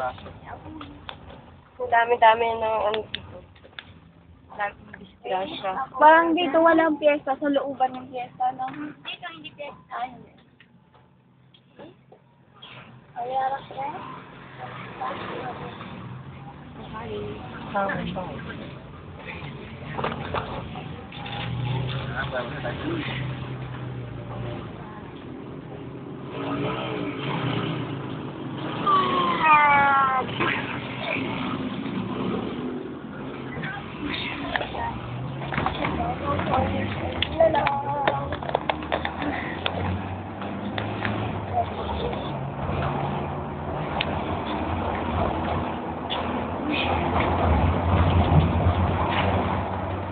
Ang dami-dami ng ano dito. Daming disgrasya. Parang dito walang piyesta, sa looban ng piyesta, no? Dito hindi piyesta. Ay, hindi. Ay, arak na.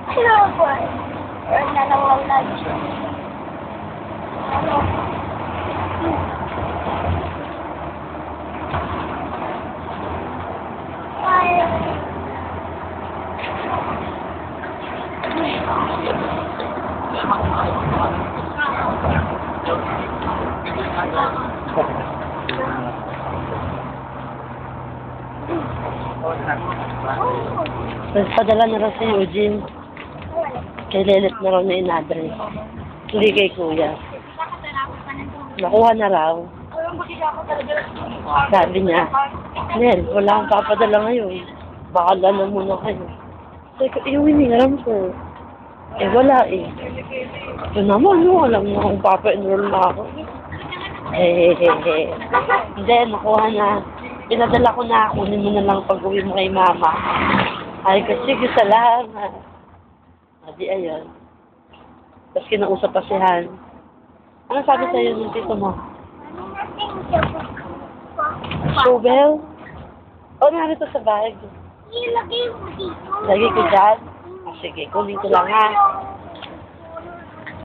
Hello, boy. Wala na lang lunch. Ano? Padala na raw si Eugene. Kay Lelet na raw na in-address. Hindi kay Kuya. Nakuha na raw. Sabi niya, Nel, wala akong papadala ngayon. Bakala na muna kayo. Sabi ko, hiniram ko. Wala eh. Ito naman, alam mo kung papa-enroll na ako. Hindi, nakuha na. Pinadala ko na, kunin mo na lang pag-uwi mo kay Mama. Ay, kasi salamat. Adi, ayun. Tapos kinausap pa si Han. Ano sabi sa'yo ng tito mo? Shovel? O, narito sa bag. Ilagay mo dito. Lagi ko dyan. Sige, kunin ko lang ha.